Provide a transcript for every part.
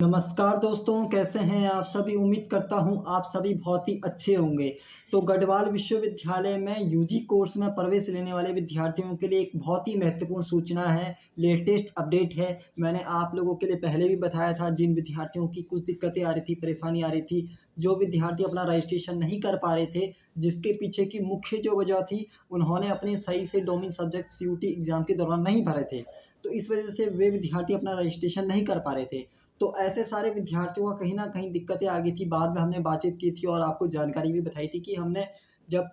नमस्कार दोस्तों, कैसे हैं आप सभी? उम्मीद करता हूं आप सभी बहुत ही अच्छे होंगे। तो गढ़वाल विश्वविद्यालय में यूजी कोर्स में प्रवेश लेने वाले विद्यार्थियों के लिए एक बहुत ही महत्वपूर्ण सूचना है, लेटेस्ट अपडेट है। मैंने आप लोगों के लिए पहले भी बताया था, जिन विद्यार्थियों की कुछ दिक्कतें आ रही थी, परेशानी आ रही थी, जो विद्यार्थी अपना रजिस्ट्रेशन नहीं कर पा रहे थे, जिसके पीछे की मुख्य जो वजह थी, उन्होंने अपने सही से डोमेन सब्जेक्ट सीयूटी एग्ज़ाम के दौरान नहीं भरे थे। तो इस वजह से वे विद्यार्थी अपना रजिस्ट्रेशन नहीं कर पा रहे थे। तो ऐसे सारे विद्यार्थियों का कहीं न कहीं दिक्कतें आ गई थी। बाद में हमने बातचीत की थी और आपको जानकारी भी बताई थी कि हमने जब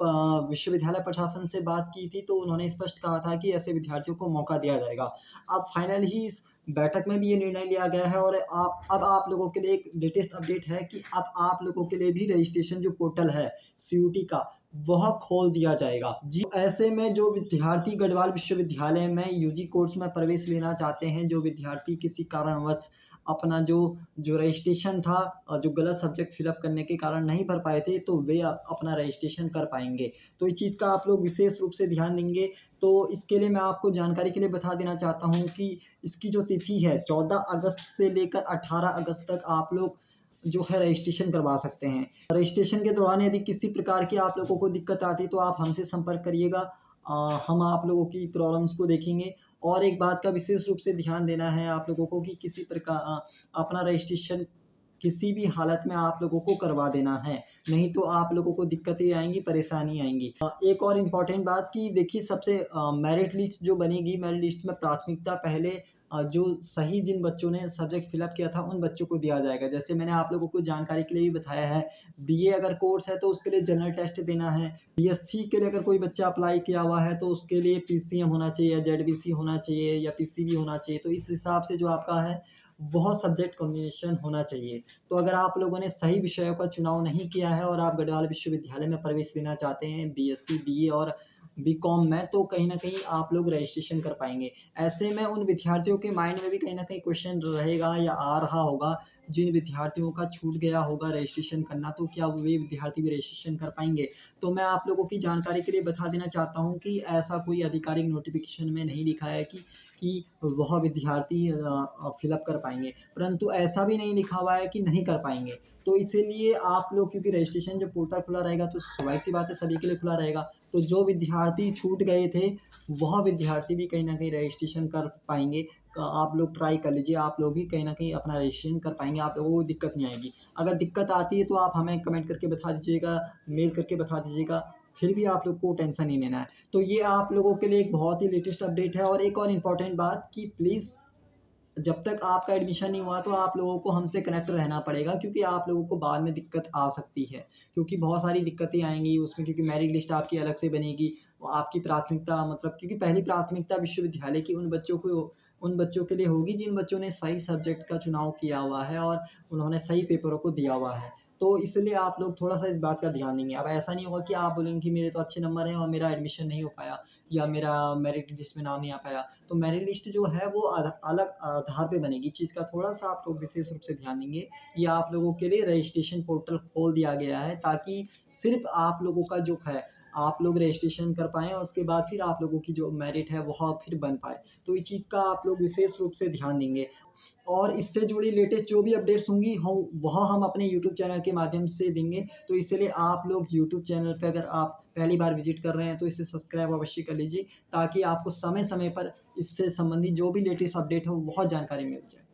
विश्वविद्यालय प्रशासन से बात की थी, तो उन्होंने स्पष्ट कहा था कि ऐसे विद्यार्थियों को मौका दिया जाएगा। अब फाइनली इस बैठक में भी ये निर्णय लिया गया है और आप लोगों के लिए एक लेटेस्ट अपडेट है कि अब आप लोगों के लिए भी रजिस्ट्रेशन जो पोर्टल है सीयूटी का, वह खोल दिया जाएगा। जी, ऐसे में जो विद्यार्थी गढ़वाल विश्वविद्यालय में यूजी कोर्स में प्रवेश लेना चाहते हैं, जो विद्यार्थी किसी कारणवश अपना जो जो रजिस्ट्रेशन था जो गलत सब्जेक्ट फ़िलअप करने के कारण नहीं भर पाए थे, तो वे अपना रजिस्ट्रेशन कर पाएँगे। तो इस चीज़ का आप लोग विशेष रूप से ध्यान देंगे। तो इसके लिए मैं आपको जानकारी के लिए बता देना चाहता हूँ कि इसकी जो तिथि है 14 अगस्त से लेकर 18 अगस्त तक आप लोग जो है रजिस्ट्रेशन करवा सकते हैं। रजिस्ट्रेशन के दौरान यदि किसी प्रकार की आप लोगों को दिक्कत आती है, तो आप हमसे संपर्क करिएगा। हम आप लोगों की प्रॉब्लम्स को देखेंगे। और एक बात का विशेष रूप से ध्यान देना है आप लोगों को कि किसी प्रकार अपना रजिस्ट्रेशन किसी भी हालत में आप लोगों को करवा देना है, नहीं तो आप लोगों को दिक्कतें आएँगी, परेशानी आएँगी। एक और इम्पोर्टेंट बात कि देखिए सबसे मेरिट लिस्ट जो बनेगी, मेरिट लिस्ट में प्राथमिकता पहले जो सही जिन बच्चों ने सब्जेक्ट फ़िलअप किया था, उन बच्चों को दिया जाएगा। जैसे मैंने आप लोगों को जानकारी के लिए भी बताया है, बीए अगर कोर्स है तो उसके लिए जनरल टेस्ट देना है। बीएससी के लिए अगर कोई बच्चा अप्लाई किया हुआ है, तो उसके लिए पीसीएम होना चाहिए या जेडबीसी होना चाहिए या पीसीबी होना चाहिए। तो इस हिसाब से जो आपका है, वह सब्जेक्ट कॉम्बिनेशन होना चाहिए। तो अगर आप लोगों ने सही विषयों का चुनाव नहीं किया है और आप गढ़वाल विश्वविद्यालय में प्रवेश लेना चाहते हैं बीएससी, बीए और बीकॉम में, तो कहीं न कहीं आप लोग रजिस्ट्रेशन कर पाएँगे। ऐसे में उन विद्यार्थियों के माइंड में भी कहीं न कहीं क्वेश्चन रहेगा या आ रहा होगा, जिन विद्यार्थियों का छूट गया होगा रजिस्ट्रेशन करना, तो क्या वे विद्यार्थी भी रजिस्ट्रेशन कर पाएँगे? तो मैं आप लोगों की जानकारी के लिए बता देना चाहता हूँ कि ऐसा कोई आधिकारिक नोटिफ़िकेशन में नहीं लिखा है कि वह विद्यार्थी फ़िलअप कर पाएँगे, परंतु ऐसा भी नहीं लिखा हुआ है कि नहीं कर पाएँगे। तो इसीलिए आप लोग, क्योंकि रजिस्ट्रेशन जब पोर्टल खुला रहेगा, तो स्वाभाविक सी बात है सभी के लिए खुला रहेगा। तो जो विद्यार्थी छूट गए थे, वह विद्यार्थी भी कहीं न कहीं रजिस्ट्रेशन कर पाएँगे। आप लोग ट्राई कर लीजिए, आप लोग भी कहीं न कहीं अपना रजिस्ट्रेशन कर पाएँगे, आप लोगों को दिक्कत नहीं आएगी। अगर दिक्कत आती है तो आप हमें कमेंट करके बता दीजिएगा, मेल करके बता दीजिएगा, फिर भी आप लोग को टेंशन नहीं लेना है। तो ये आप लोगों के लिए एक बहुत ही लेटेस्ट अपडेट है। और एक और इम्पोर्टेंट बात कि प्लीज़ जब तक आपका एडमिशन नहीं हुआ, तो आप लोगों को हमसे कनेक्ट रहना पड़ेगा, क्योंकि आप लोगों को बाद में दिक्कत आ सकती है। क्योंकि बहुत सारी दिक्कतें आएँगी उसमें, क्योंकि मेरिट लिस्ट आपकी अलग से बनेगी। आपकी प्राथमिकता मतलब, क्योंकि पहली प्राथमिकता विश्वविद्यालय की उन बच्चों के लिए होगी जिन बच्चों ने सही सब्जेक्ट का चुनाव किया हुआ है और उन्होंने सही पेपरों को दिया हुआ है। तो इसलिए आप लोग थोड़ा-सा इस बात का ध्यान देंगे। अब ऐसा नहीं होगा कि आप बोलेंगे कि मेरे तो अच्छे नंबर हैं और मेरा एडमिशन नहीं हो पाया या मेरा मेरिट लिस्ट में नाम नहीं आ पाया। तो मेरिट लिस्ट जो है वो अलग आधार पे बनेगी। चीज़ का थोड़ा-सा आप लोग विशेष रूप से ध्यान देंगे। ये आप लोगों के लिए रजिस्ट्रेशन पोर्टल खोल दिया गया है, ताकि सिर्फ़ आप लोगों का जो है, आप लोग रजिस्ट्रेशन कर पाएँ और उसके बाद फिर आप लोगों की जो मेरिट है वह फिर बन पाए। तो इस चीज़ का आप लोग विशेष रूप से ध्यान देंगे। और इससे जुड़ी लेटेस्ट जो भी अपडेट्स होंगी वह हम अपने यूट्यूब चैनल के माध्यम से देंगे। तो इसलिए आप लोग यूट्यूब चैनल पे अगर आप पहली बार विज़िट कर रहे हैं, तो इसे सब्सक्राइब अवश्य कर लीजिए, ताकि आपको समय-समय पर इससे संबंधित जो भी लेटेस्ट अपडेट हो, बहुत जानकारी मिल जाए।